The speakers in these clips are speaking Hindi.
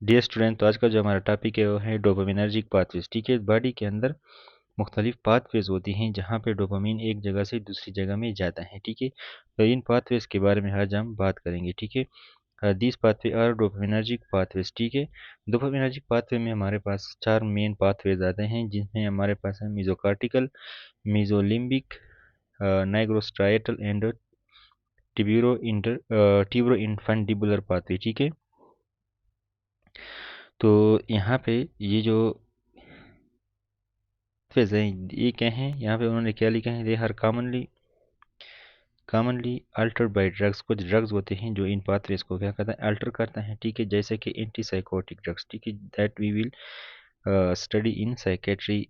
डियर स्टूडेंट, तो आज का जो हमारा टॉपिक है वो है डोपामिनर्जिक पाथवेज। ठीक है, बॉडी के अंदर मुख्तलिफ पाथवेज होती हैं जहाँ पे डोपामिन एक जगह से दूसरी जगह में जाता है। ठीक है, तो इन पाथवेज के बारे में आज हम बात करेंगे। ठीक है, this pathway are dopaminergic pathways. ठीक है, डोपामिनर्जिक पाथवे में हमारे पास चार मेन पाथवेज आते हैं, जिनमें हमारे पास है mesocortical, mesolimbic, nigrostriatal and tubero infundibular pathway. ठीक है, तो यहाँ पे ये जो पाथवेज हैं ये क्या हैं, यहाँ पे उन्होंने क्या लिखा है, they are commonly altered by drugs. कुछ ड्रग्स होते हैं जो इन पाथवेज को क्या करता है, अल्टर करता है। ठीक है, जैसे कि एंटीसाइकोटिक ड्रग्स। ठीक है, that we will study in psychiatry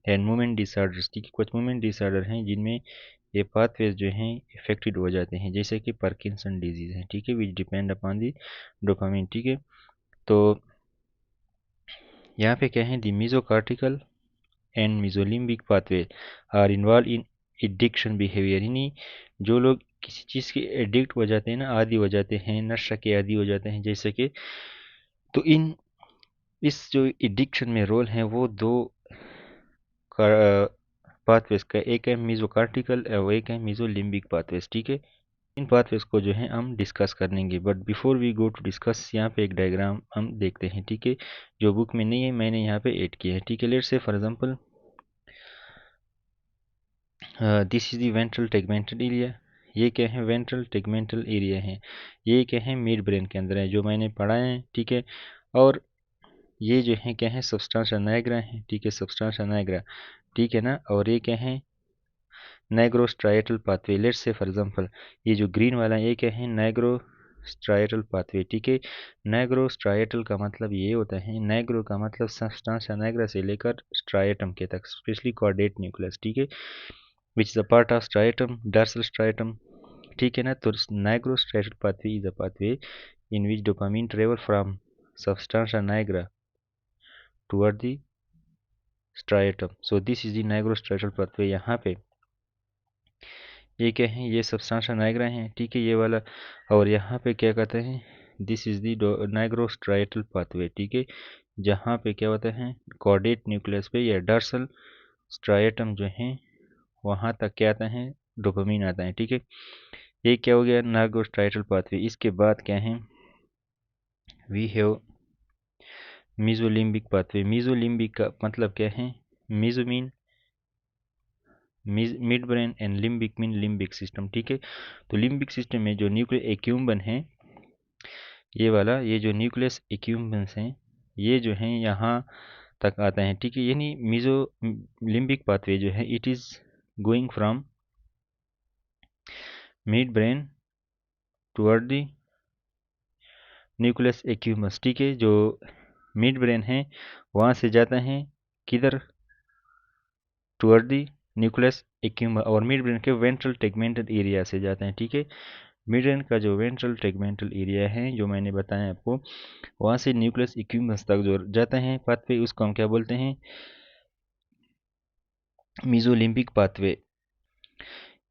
and movement disorders. ठीक है, कुछ मूवमेंट डिसऑर्डर हैं जिनमें ये पाथवेज जो हैं इफेक्टेड हो जाते हैं, जैसे कि पार्किंसन डिजीज है। ठीक है, which depend upon the dopamine. ठीक है, तो यहाँ पे क्या है, the mesocortical and mesolimbic pathway are involve in addiction behaviour. यानी जो लोग किसी चीज़ के एडिक्ट हो जाते हैं ना, आदी हो जाते हैं, नशा के आदी हो जाते हैं, जैसे कि, तो इन इस जो एडिक्शन में रोल है वो दो पाथवेज का, एक है मीजोकार्टिकल और एक है मीजोलिम्बिक पाथवेज। ठीक है, इन पाथवेज को जो है हम डिस्कस करेंगे, but before we go to discuss, यहाँ पे एक डायग्राम हम देखते हैं। ठीक है, जो बुक में नहीं है, मैंने यहाँ पे ऐड किया है। ठीक है, let's say for example this is the ventral tegmental area. ये क्या है, वेंट्रल टेगमेंटल एरिया है। ये क्या है, मिड ब्रेन के अंदर है, जो मैंने पढ़ा है। ठीक है, और ये जो है क्या है, सब्सटेंशिया निग्रा है। ठीक है, सब्सटेंशिया निग्रा। ठीक है ना, और ये क्या है, नाइग्रोस्ट्राइटल pathway. Let's say for example ये जो ग्रीन वाला है, ये क्या है, नाइग्रोस्ट्राइटल पाथवे। ठीक है, नाइग्रोस्ट्राइटल का मतलब ये होता है, नाइग्रो का मतलब सब्सटेंशिया निग्रा से लेकर स्ट्राइटम के तक, स्पेशली कॉर्डेट न्यूक्लियस। ठीक है, which is a part of striatum, dorsal striatum. ठीक है ना, तो नाइग्रोस्ट्राइटल pathway is a pathway in which dopamine travel from substantia nigra toward the striatum. So this is the nigrostriatal pathway। यहाँ पे ये क्या है, ये सबस्टांशिया नाइग्रा है। ठीक है, ये वाला, और यहाँ पे क्या कहते हैं, दिस इज दी नाइग्रोस्ट्राइटल पाथवे। ठीक है, जहाँ पे क्या होता है, कॉर्डेट न्यूक्लियस पे या डर्सल स्ट्राइटम जो है वहाँ तक क्या आता है, डोपामिन आता है। ठीक है, ये क्या हो गया, नाइग्रोस्ट्राइटल पाथवे। इसके बाद क्या है, we have mesolimbic pathway. Mesolimbic का मतलब क्या है, meso mean mid brain and limbic mean limbic system. ठीक है, तो लिम्बिक सिस्टम में जो न्यूक्लियर एक्यूम्बन है, ये वाला, ये जो न्यूक्लियस एक्यूम्बन्स हैं, ये जो हैं यहाँ तक आता है। ठीक है, यानी मीजो लिम्बिक पाथवे जो है, it is going from mid brain toward the nucleus accumbens. ठीक है, जो मिड ब्रेन है वहाँ से जाता है किधर, टुवर्ड द न्यूक्लियस एक्यूम्बस, और मिड ब्रेन के वेंट्रल टेगमेंटल एरिया से जाते हैं। ठीक है, मिड ब्रेन का जो वेंट्रल टेगमेंटल एरिया है, जो मैंने बताया आपको, वहाँ से न्यूक्लियस एक्यूम्बस तक जो जाता है पाथवे, उसको हम क्या बोलते हैं, मीजोलिम्बिक पाथवे।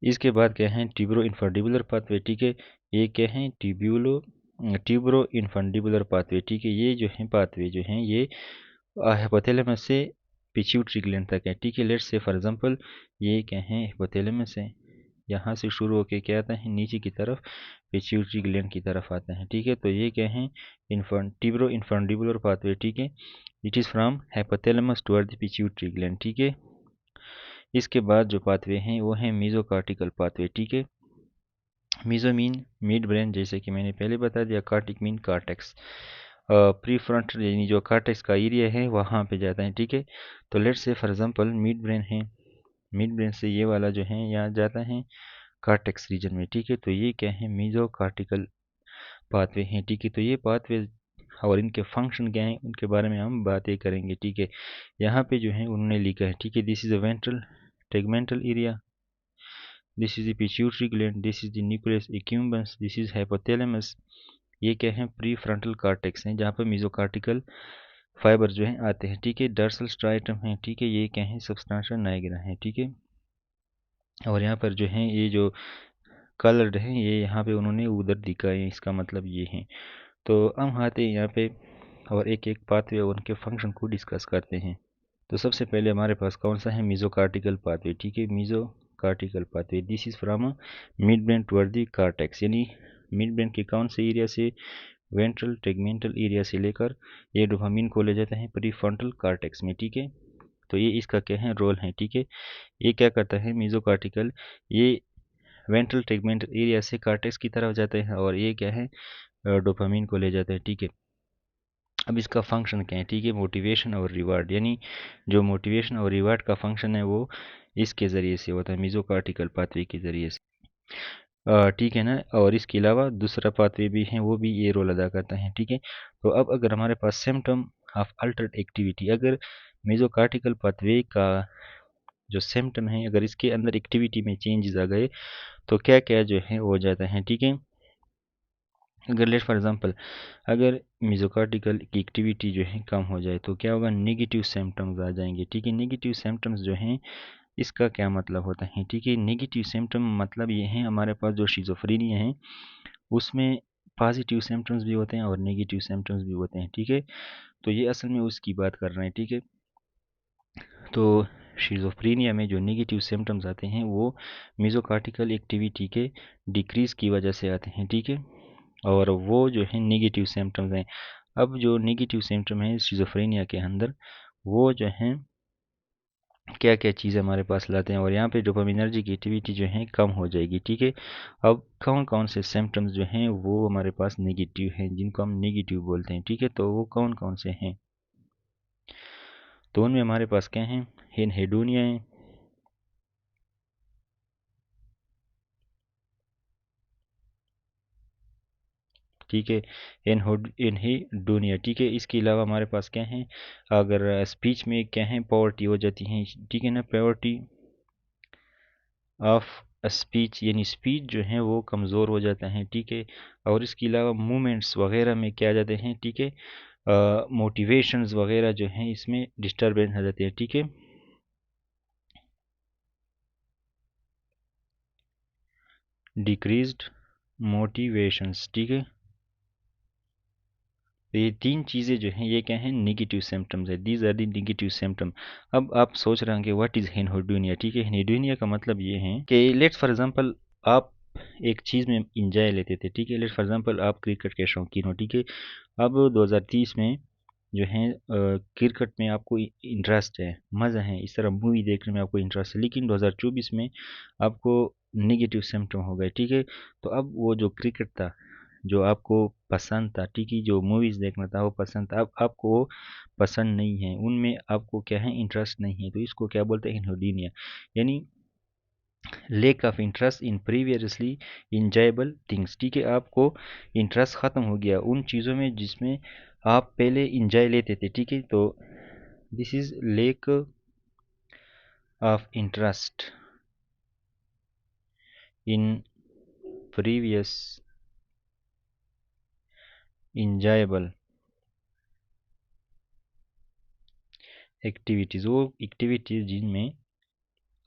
इसके बाद क्या है, ट्यूबरो इन्फंडिबुलर पाथवे। ठीक है, ये क्या है, ट्यूबरो इन्फंडिबुलर पाथवे। ठीक है, ये जो है पाथवे जो हैं ये हाइपोथैलेमस से पिट्यूटरी ग्लैंड तक है। ठीक है, लेट्स से फॉर एग्जांपल ये क्या है, हाइपोथैलेमस है, यहाँ से शुरू होके क्या आता है, नीचे की तरफ पिट्यूटरी ग्लैंड की तरफ आता है। ठीक है, तो ये क्या है, ट्यूबरो इन्फंडिबुलर पाथवे। ठीक है, it is from hypothalamus toward the pituitary gland. ठीक है, इसके बाद जो पाथवे हैं वो हैं मीजोकार्टिकल पाथवे। ठीक है, मीजो मीन मिड ब्रेन, जैसे कि मैंने पहले बता दिया, Kartik mean cortex, pre frontal यानी जो कार्टेक्स का एरिया है वहाँ पे जाता है। ठीक है, तो let's say for example mid brain है, मिड ब्रेन से ये वाला जो है यहाँ जाता है कार्टेक्स रीजन में। ठीक है, तो ये क्या है, मीजोकार्टिकल पाथवे हैं। ठीक है, तो ये पाथवे और इनके फंक्शन क्या हैं उनके बारे में हम बातें करेंगे। ठीक है, यहाँ पे जो है उन्होंने लिखा है, ठीक है, this is a ventral tegmental area, this is the pituitary gland, this is the nucleus accumbens, this is hypothalamus। ये क्या है, प्री फ्रंटल कार्टेक्स हैं, जहाँ पर मिजोकार्टिकल फाइबर जो है आते हैं। ठीक है, डर्सल स्ट्राइटम है। ठीक है, ये क्या है, सबस्टांशिया नाइग्रा है। ठीक है, और यहाँ पर जो है ये जो कलर्ड है, ये यहाँ पे उन्होंने उधर दिखाए हैं, इसका मतलब ये है। तो हम आते हैं यहाँ पे और एक एक पाथवे और उनके फंक्शन को डिस्कस करते हैं। तो सबसे पहले हमारे पास कौन सा है, मीजोकार्टिकल पाथवे। ठीक है, mesocortical pathway, this is from mid brain toward the cortex, यानी मिड ब्रेन के कौन से एरिया से, वेंट्रल टेगमेंटल एरिया से लेकर ये डोपामिन को ले जाता है प्रीफ्रंटल कार्टेक्स में। ठीक है, तो ये इसका क्या है, रोल है। ठीक है, ये क्या करता है मीजोकार्टिकल, ये वेंट्रल टेगमेंटल एरिया से कार्टेक्स की तरफ जाते हैं और ये क्या है, डोपामिन को ले जाते हैं। ठीक है, अब इसका फंक्शन क्या है, ठीक है, मोटिवेशन और रिवार्ड, यानी जो मोटिवेशन और रिवार्ड का फंक्शन है वो इसके ज़रिए से होता है, मीजोकार्टिकल पाथवे के ज़रिए से। ठीक है ना, और इसके अलावा दूसरा पाथवे भी है, वो भी ये रोल अदा करता है। ठीक है, तो अब अगर हमारे पास सिम्टम ऑफ अल्टर्ड एक्टिविटी, अगर मीजोकार्टिकल पाथवे का जो सिम्टम है, अगर इसके अंदर एक्टिविटी में चेंजेस आ गए तो क्या क्या जो है हो जाता है। ठीक है, अगर लेट फॉर एग्जांपल अगर मीजोकार्टिकल की एक्टिविटी जो है कम हो जाए तो क्या होगा, नेगेटिव सिम्टम्स आ जाएंगे। ठीक है, नेगेटिव सिम्टम्स जो हैं इसका क्या मतलब होता है। ठीक है, नेगेटिव सिम्टम मतलब ये है, हमारे पास जो शिज़ोफ्रेनिया है उसमें पॉजिटिव सिम्टम्स भी होते हैं और नेगेटिव सिम्टम्स भी होते हैं। ठीक है, तो ये असल में उसकी बात कर रहे हैं। ठीक है, तो शिज़ोफ्रेनिया में जो नेगेटिव सिम्टम्स आते हैं वो मीजोकार्टिकल एक्टिविटी के डिक्रीज़ की वजह से आते हैं। ठीक है, और वो जो है नेगेटिव सिम्टम्स हैं। अब जो नेगेटिव सिम्टम है शिज़ोफ्रेनिया के अंदर वो जो हैं क्या क्या चीज़ें हमारे पास लाते हैं, और यहाँ पे डोपामिनर्जिक एक्टिविटी जो है कम हो जाएगी। ठीक है, अब कौन कौन से सिम्टम्स जो हैं वो हमारे पास नेगेटिव हैं, जिनको हम नेगेटिव बोलते हैं। ठीक है, तो वो कौन कौन से हैं, तो उनमें हमारे पास क्या हैं, हेडोनिया है, ठीक है, एनहेडोनिया। ठीक है, इसके अलावा हमारे पास क्या है, अगर स्पीच में क्या है, पॉवर्टी हो जाती है। ठीक है ना, पॉवर्टी ऑफ स्पीच, यानी स्पीच जो है वो कमज़ोर हो जाता है। ठीक है, और इसके अलावा मूवमेंट्स वगैरह में क्या जाते हैं। ठीक है, मोटिवेशंस वगैरह जो हैं इसमें डिस्टर्बेंस आ जाती है। ठीक है, डिक्रीज्ड मोटिवेशंस। ठीक है, तो ये तीन चीज़ें जो हैं ये क्या हैं, नेगेटिव सिम्टम्स है, these are the negative symptom. अब आप सोच रहे होंगे व्हाट इज़ हेनोडोनिया। ठीक है, हेनोडोनिया का मतलब ये है कि लेट्स फॉर एग्जांपल आप एक चीज़ में इंजॉय लेते थे। ठीक है, लेट्स फॉर एग्जांपल आप क्रिकेट के शौकीन हो। ठीक है, अब 2030 में जो है क्रिकेट में आपको इंटरेस्ट है, मज़ा है, इस तरह मूवी देखने में आपको इंटरेस्ट है, लेकिन 2024 में आपको नेगेटिव सिम्टम हो गए। ठीक है, तो अब वो जो क्रिकेट था जो आपको पसंद था, ठीक है, जो मूवीज़ देखना था वो पसंद था, अब आपको वो पसंद नहीं है, उनमें आपको क्या है, इंटरेस्ट नहीं है, तो इसको क्या बोलते हैं, हेनोडीनिया, यानी lake of interest in previously enjoyable things. ठीक है, आपको इंटरेस्ट ख़त्म हो गया उन चीज़ों में जिसमें आप पहले इंजॉय लेते थे। ठीक है, तो this is lake of interest in previous enjoyable activities, वो एक्टिविटीज़ जिनमें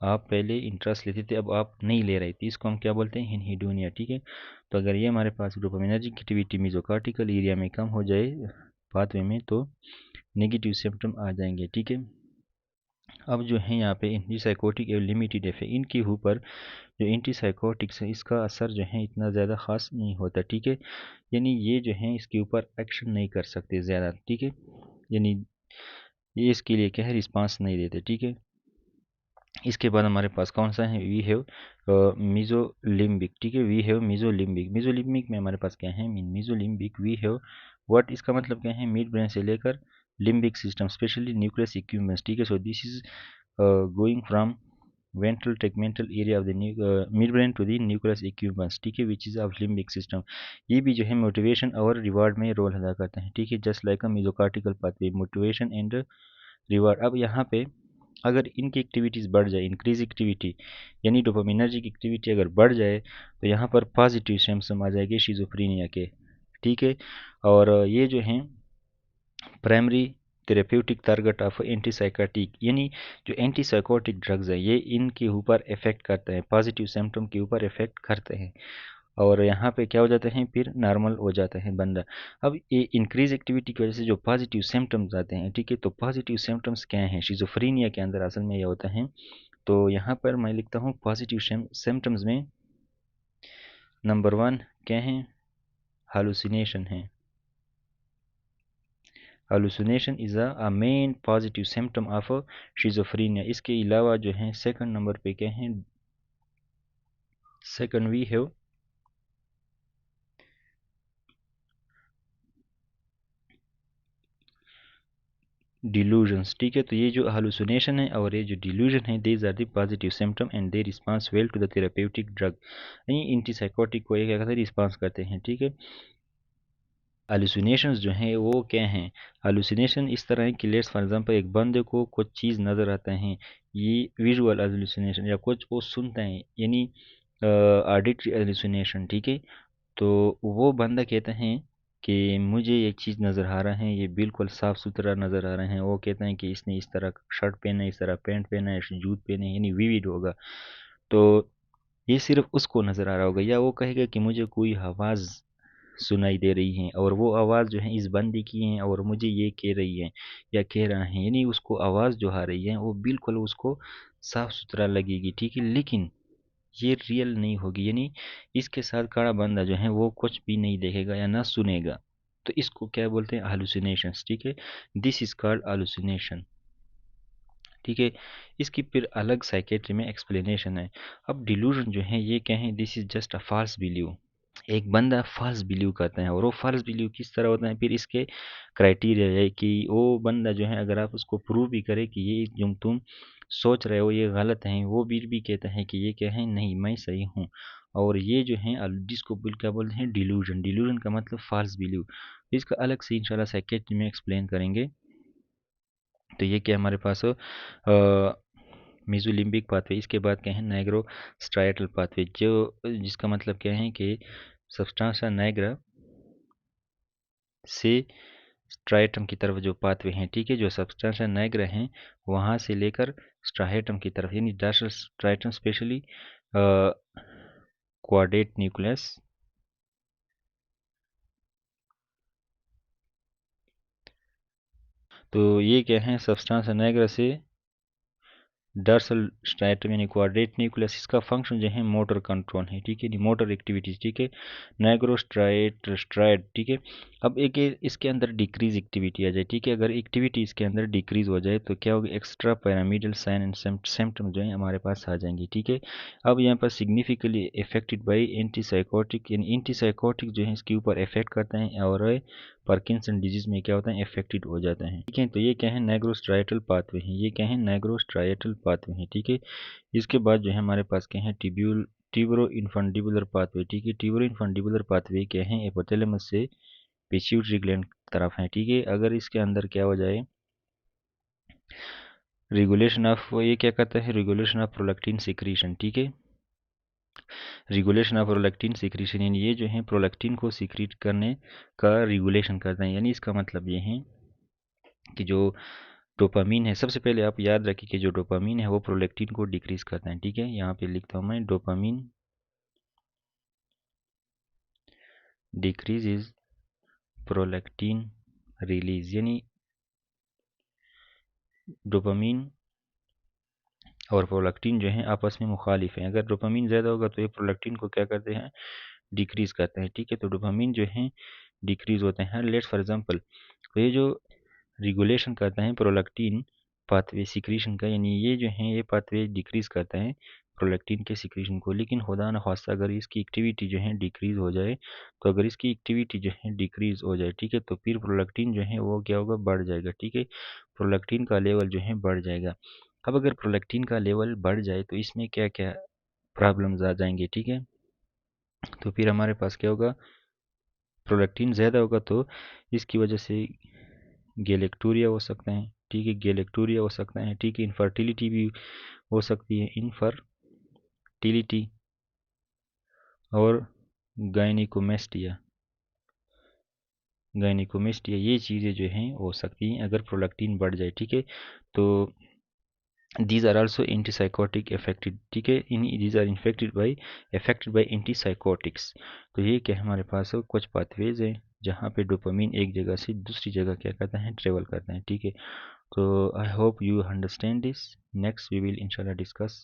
आप पहले इंटरेस्ट लेते थे अब आप नहीं ले रहे थे, इसको हम क्या बोलते हैं, हेनोडोनिया। ठीक है, तो अगर ये हमारे पास डोपामिनर्जिक एक्टिविटी मीजोकार्टिकल एरिया में कम हो जाए पाथवे में तो नेगेटिव सिम्टम आ जाएंगे। ठीक है, अब जो है यहाँ पे एंटीसाइकोटिक एवं लिमिटेड इफेक्ट, इनके ऊपर जो एंटीसाइकोटिक्स है इसका असर जो है इतना ज़्यादा खास नहीं होता। ठीक है, यानी ये जो है इसके ऊपर एक्शन नहीं कर सकते ज़्यादा। ठीक है, यानी ये इसके लिए क्या है, रिस्पांस नहीं देते। ठीक है, इसके बाद हमारे पास कौन सा है, वी हैव मीजोलिम्बिक। ठीक है, वी हैव मीजोलिम्बिक, मीजोलिम्बिक में हमारे पास क्या है, mean mesolimbic we have what, इसका मतलब क्या है, मिड ब्रेन से लेकर limbic system specially nucleus equipments. ठीक है, so this is going from ventral tegmental area of the mid brain to the nucleus equipments. ठीक है, which is of limbic system, ये भी जो है मोटिवेशन और रिवार्ड में रोल अदा करते हैं। ठीक है, just like a mesocortical pathway, motivation and reward. अब यहाँ पे अगर इनकी एक्टिविटीज़ बढ़ जाए, इंक्रीज एक्टिविटी यानी डोपामिनर्जिक एक्टिविटी अगर बढ़ जाए तो यहाँ पर पॉजिटिव सिम्पटम आ जाएंगे शिज़ोफ्रेनिया के। ठीक है, और ये जो हैं primary therapeutic target of antipsychotic, यानी जो एंटीसाइकोटिक ड्रग्स है ये इनके ऊपर इफेक्ट करते हैं, पॉजिटिव सिम्टम के ऊपर इफेक्ट करते हैं। और यहाँ पे क्या हो जाते हैं, फिर नॉर्मल हो जाता है बंदा। अब ये इंक्रीज एक्टिविटी की वजह से जो पॉजिटिव सिम्टम्स आते हैं, ठीक है, तो पॉजिटिव सिम्टम्स क्या हैं शिज़ोफ्रेनिया के अंदर असल में ये होता है। तो यहाँ पर मैं लिखता हूँ पॉजिटिव सिम्टम्स में नंबर 1 क्या है, हालुसिनेशन है। Hallucination is a main positive symptom of schizophrenia. इसके अलावा जो है सेकंड नंबर पे क्या है, सेकंड वी हैव डिल्यूजन्स, ठीक है। तो ये जो हालुसिनेशन है और ये जो डिल्यूजन है, these are the positive symptom and they response well to the therapeutic drug. यानी एंटीसाइकोटिक को ये क्या करते हैं, रिस्पॉन्स करते हैं, ठीक है। हालुसिनेशंस जो हैं वो क्या हैं, हालुसिनेशन इस तरह है कि लेट्स फॉर एग्जांपल एक बंदे को कुछ चीज़ नज़र आता है, ये विजुअल हालुसिनेशन, या कुछ वो सुनता है यानी ऑडिटरी हालुसिनेशन, ठीक है। तो वो बंदा कहता है कि मुझे ये चीज़ नज़र आ रहा है, ये बिल्कुल साफ़ सुथरा नज़र आ रहा है। वो कहता है कि इसने इस तरह शर्ट पहना है, इस तरह पैंट पहना है, जूत पहने हैं, यानी विविड होगा। तो ये सिर्फ उसको नज़र आ रहा होगा। या वो कहेगा कि मुझे कोई आवाज़ सुनाई दे रही है और वो आवाज़ जो है इस बंदे की है और मुझे ये कह रही है या कह रहा है, यानी उसको आवाज़ जो आ रही है वो बिल्कुल उसको साफ़ सुथरा लगेगी, ठीक है, लेकिन ये रियल नहीं होगी। यानी इसके साथ खड़ा बंदा जो है वो कुछ भी नहीं देखेगा या ना सुनेगा। तो इसको क्या बोलते हैं, हालुसिनेशंस, ठीक है। दिस इज कॉल्ड हालुसिनेशन, ठीक है। इसकी फिर अलग साइकेट्री में एक्सप्लेनेशन है। अब डिल्यूजन जो है ये क्या है, this is just a false believe. एक बंदा फॉल्स बिलीव करता है, और वो फॉल्स बिलीव किस तरह होता है, फिर इसके क्राइटेरिया है कि वो बंदा जो है अगर आप उसको प्रूव भी करे कि ये जो तुम सोच रहे हो ये गलत है, वो भी कहता है कि ये क्या है, नहीं मैं सही हूँ। और ये जो है जिसको क्या बोलते हैं, डिल्यूजन। डिल्यूजन का मतलब फॉल्स बिलीव। इसका अलग से इंशाल्लाह सेकेंड में एक्सप्लेन करेंगे। तो ये क्या हमारे पास मेसोलिम्बिक पाथवे। इसके बाद क्या है, नाइग्रो स्ट्राइटल पाथवे, जो जिसका मतलब क्या है कि सब्सटेंसा नाइग्रा से स्ट्राइटम की तरफ जो पाथवे हैं, ठीक है, जो सब्सटेंसा नाइग्रा हैं वहाँ से लेकर स्ट्राइटम की तरफ, यानी dorsal striatum specially quadrate nucleus, तो ये क्या है, सब्सटेंसा नाइग्रा से डर्सल स्ट्राइटम यानी क्वाड्रेट न्यूक्लियस, इसका फंक्शन जो है मोटर कंट्रोल है, ठीक है, मोटर एक्टिविटीज, ठीक है। नाइग्रो स्ट्राइड, ठीक है। अब एक इसके अंदर डिक्रीज एक्टिविटी आ जाए, ठीक है, अगर एक्टिविटी इसके अंदर डिक्रीज हो जाए तो क्या होगा, extra pyramidal sign and symptom जो है हमारे पास आ जाएंगे, ठीक है। अब यहाँ पर सिग्निफिकेंटली इफेक्टेड बाई एंटीसाइकोटिक, यानी एंटीसाइकोटिक जो है इसके ऊपर इफेक्ट करते हैं, और पार्किंसन डिजीज में क्या होता है, इफेक्टेड हो जाता है, ठीक है। तो ये क्या है, नाइग्रोस्ट्राइटल पाथवे है, ये क्या है, नाइग्रोस्ट्राइटल पाथवे है, ठीक है। इसके बाद जो है हमारे पास क्या है, टिब्रो इन्फंडिबुलर पाथवे, ठीक है। टिब्रो इन्फंडिबुलर पाथवे क्या है, हिपोथैलेमस से पिट्यूटरी ग्लैंड तरफ है, ठीक है। अगर इसके अंदर क्या हो जाए, रेगुलेशन ऑफ, ये क्या करता है, रेगुलेशन ऑफ प्रोलैक्टिन सिक्रीशन, ठीक है। रेगुलेशन ऑफ प्रोलैक्टिन सिक्रीशन, यानी ये जो है प्रोलैक्टिन को सिक्रीट करने का रेगुलेशन करता है। यानी इसका मतलब ये है कि जो डोपामीन है, सबसे पहले आप याद रखिए कि जो डोपामीन है वो प्रोलैक्टिन को डिक्रीज करता है, ठीक है। यहाँ पे लिखता हूँ मैं, dopamine decrease is prolactin release, यानी डोपामीन और प्रोलैक्टिन जो है आपस में मुखालिफ हैं। अगर डोपामीन ज़्यादा होगा तो ये प्रोलैक्टिन को क्या करते हैं, डिक्रीज करते हैं, ठीक है। तो डोपामीन जो है डिक्रीज होते हैं। लेट्स फॉर एग्जांपल, तो ये जो रेगुलेशन करता है प्रोलैक्टिन पाथवे सिक्रीशन का, यानी ये जो है ये पाथवे डिक्रीज करता है प्रोलैक्टिन के सिक्रीशन को। लेकिन खुदा न खास्ता अगर इसकी एक्टिविटी जो है डिक्रीज हो जाए, तो अगर इसकी एक्टिविटी जो है डिक्रीज हो जाए, ठीक है, तो फिर प्रोलैक्टिन जो है वो क्या होगा, बढ़ जाएगा, ठीक है। प्रोलैक्टिन का लेवल जो है बढ़ जाएगा। अब अगर प्रोलैक्टिन का लेवल बढ़ जाए तो इसमें क्या क्या प्रॉब्लम्स आ जाएंगे, ठीक है। तो फिर हमारे पास क्या होगा, प्रोलैक्टिन ज़्यादा होगा तो इसकी वजह से गैलेक्टोरिया हो सकता है, ठीक है, गैलेक्टोरिया हो सकता है, ठीक है। इनफर्टिलिटी भी हो सकती है, इनफर्टिलिटी और गायनिकोमेस्टिया, गायनिकोमेस्टिया ये चीज़ें जो हैं हो सकती हैं अगर प्रोलैक्टिन बढ़ जाए, ठीक है। तो these are also antipsychotic effected, ठीक है, इन these are affected by antipsychotics. तो ये क्या हमारे पास कुछ पाथवेज हैं जहाँ पे डोपामीन एक जगह से दूसरी जगह क्या करता है, ट्रेवल करता है, ठीक है। तो I hope you understand this. Next we will इंशाल्लाह डिस्कस